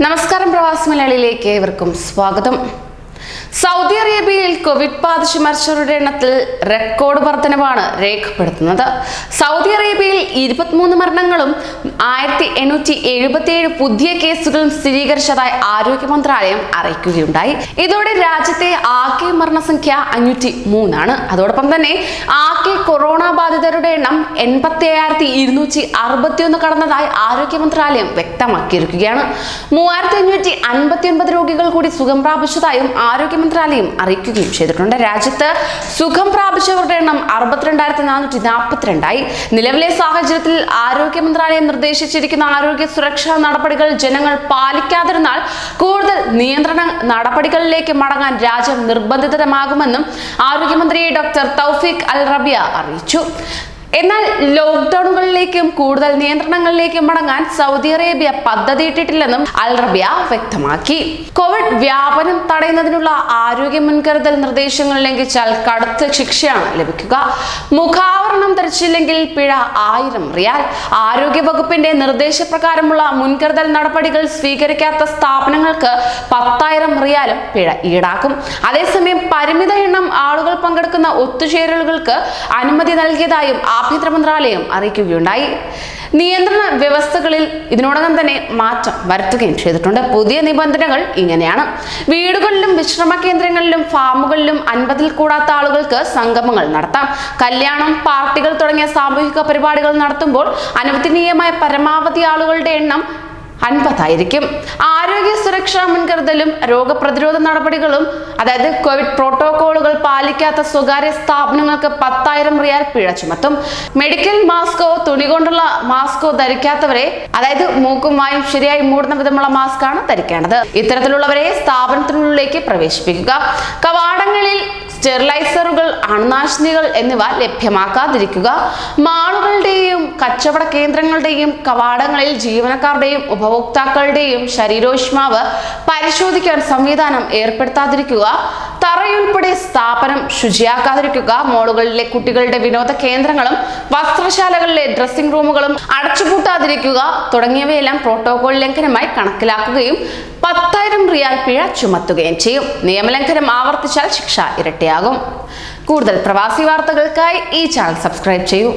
നമസ്കാരം, പ്രവാസി മലയാളിയിലേക്ക് ഏവർക്കും സ്വാഗതം. സൗദി അറേബ്യയിൽ കോവിഡ് ബാധിച്ച് മരിച്ചവരുടെ എണ്ണത്തിൽ റെക്കോർഡ് വർധനവാണ് രേഖപ്പെടുത്തുന്നത്. സൗദി അറേബ്യയിൽ 23 മരണങ്ങളും 1877 പുതിയ കേസുകളും സ്ഥിരീകരിച്ചതായി ആരോഗ്യ മന്ത്രാലയം അറിയിക്കുകയുണ്ടായി. ഇതോടെ രാജ്യത്തെ ആകെ മരണസംഖ്യ 503 ആണ്. അതോടൊപ്പം തന്നെ ആകെ കൊറോണ ബാധിതരുടെ എണ്ണം 85,261 കടന്നതായി ആരോഗ്യ മന്ത്രാലയം വ്യക്തമാക്കിയിരിക്കുകയാണ്. 3,559 രോഗികൾ കൂടി സുഖം പ്രാപിച്ചതായും ആരോഗ്യ മന്ത്രാലയം അറിയിക്കുകയും ചെയ്തിട്ടുണ്ട്. രാജ്യത്ത് സുഖം പ്രാപിച്ചവരുടെ എണ്ണം 62,442 നിലവിലെ സാഹചര്യത്തിൽ ആരോഗ്യ മന്ത്രാലയം നിർദ്ദേശിച്ചിരിക്കുന്ന ആരോഗ്യ സുരക്ഷാ നടപടികൾ ജനങ്ങൾ പാലിക്കാതിരുന്നാൽ കൂടുതൽ നിയന്ത്രണ നടപടികളിലേക്ക് മടങ്ങാൻ രാജ്യം നിർബന്ധിതമാകുമെന്നും ആരോഗ്യമന്ത്രി ഡോക്ടർ തൗഫീഖ് അൽ റബിയ അറിയിച്ചു. എന്നാൽ ലോക്ക്ഡൌണുകളിലേക്കും കൂടുതൽ നിയന്ത്രണങ്ങളിലേക്കും മടങ്ങാൻ സൗദി അറേബ്യ പദ്ധതിയിട്ടിട്ടില്ലെന്നും അൽ റബിയ വ്യക്തമാക്കി. കോവിഡ് വ്യാപനം തടയുന്നതിനുള്ള ആരോഗ്യ മുൻകരുതൽ നിർദ്ദേശങ്ങൾ ലംഘിച്ചാൽ കടുത്ത ശിക്ഷയാണ് ലഭിക്കുക. മുഖാവരണം ധരിച്ചില്ലെങ്കിൽ പിഴ 1000 റിയാൽ. ആരോഗ്യ വകുപ്പിന്റെ നിർദ്ദേശപ്രകാരമുള്ള മുൻകരുതൽ നടപടികൾ സ്വീകരിക്കാത്ത സ്ഥാപനങ്ങൾക്ക് 10,000 റിയാലും പിഴ ഈടാക്കും. അതേസമയം പരിമിത എണ്ണം ആളുകൾ പങ്കെടുക്കുന്ന ഒത്തുചേരലുകൾക്ക് അനുമതി നൽകിയതായും ആഭ്യന്തര മന്ത്രാലയം അറിയിക്കുകയുണ്ടായി. നിയന്ത്രണ വ്യവസ്ഥകളിൽ ഇതിനോടകം തന്നെ മാറ്റം വരുത്തുകയും ചെയ്തിട്ടുണ്ട്. പുതിയ നിബന്ധനകൾ ഇങ്ങനെയാണ്: വീടുകളിലും വിശ്രമ കേന്ദ്രങ്ങളിലും ഫാമുകളിലും 50-ൽ കൂടാത്ത ആളുകൾക്ക് സംഗമങ്ങൾ നടത്താം. കല്യാണം, പാർട്ടികൾ തുടങ്ങിയ സാമൂഹിക പരിപാടികൾ നടത്തുമ്പോൾ അനുവദനീയമായ പരമാവധി ആളുകളുടെ എണ്ണം 50 ആയിരിക്കും. ആരോഗ്യ സുരക്ഷാ മുൻകരുതലും രോഗപ്രതിരോധ നടപടികളും അതായത് കോവിഡ് പ്രോട്ടോകോളുകൾ പാലിക്കാത്ത സ്വകാര്യ സ്ഥാപനങ്ങൾക്ക് 10,000 റിയാൽ പിഴ ചുമത്തും. മെഡിക്കൽ മാസ്കോ തുണി കൊണ്ടുള്ള മാസ്കോ ധരിക്കാത്തവരെ, അതായത് മൂക്കും വായും ശരിയായി മൂടുന്ന വിധമുള്ള മാസ്ക് ആണ് ധരിക്കേണ്ടത്. ഇത്തരത്തിലുള്ളവരെ സ്ഥാപനത്തിനുള്ളിലേക്ക് പ്രവേശിപ്പിക്കുക. കവാടങ്ങളിൽ സ്റ്റെറിലൈസറുകൾ, അണുനാശിനികൾ എന്നിവ ലഭ്യമാക്കാതിരിക്കുക. മാളുകളുടെയും കച്ചവട കേന്ദ്രങ്ങളുടെയും കവാടങ്ങളിൽ ജീവനക്കാരുടെയും ഉപഭോക്താക്കളുടെയും ശരീരോഷ്മാവ് പരിശോധിക്കാൻ സംവിധാനം ഏർപ്പെടുത്താതിരിക്കുക. തറയുൾപ്പെടെ സ്ഥാപനം ശുചിയാക്കാതിരിക്കുക. മോളുകളിലെ കുട്ടികളുടെ വിനോദ കേന്ദ്രങ്ങളും വസ്ത്രശാലകളിലെ ഡ്രസ്സിംഗ് റൂമുകളും അടച്ചുപൂട്ടാതിരിക്കുക തുടങ്ങിയവയെല്ലാം പ്രോട്ടോകോൾ ലംഘനമായി കണക്കിലാക്കുകയും 10,000 റിയാൽ പിഴ ചുമത്തുകയും ചെയ്യും. നിയമലംഘനം ആവർത്തിച്ചാൽ ശിക്ഷ ഇരട്ടിയാകും. കൂടുതൽ പ്രവാസി വാർത്തകൾക്കായി ഈ ചാനൽ സബ്സ്ക്രൈബ് ചെയ്യൂ.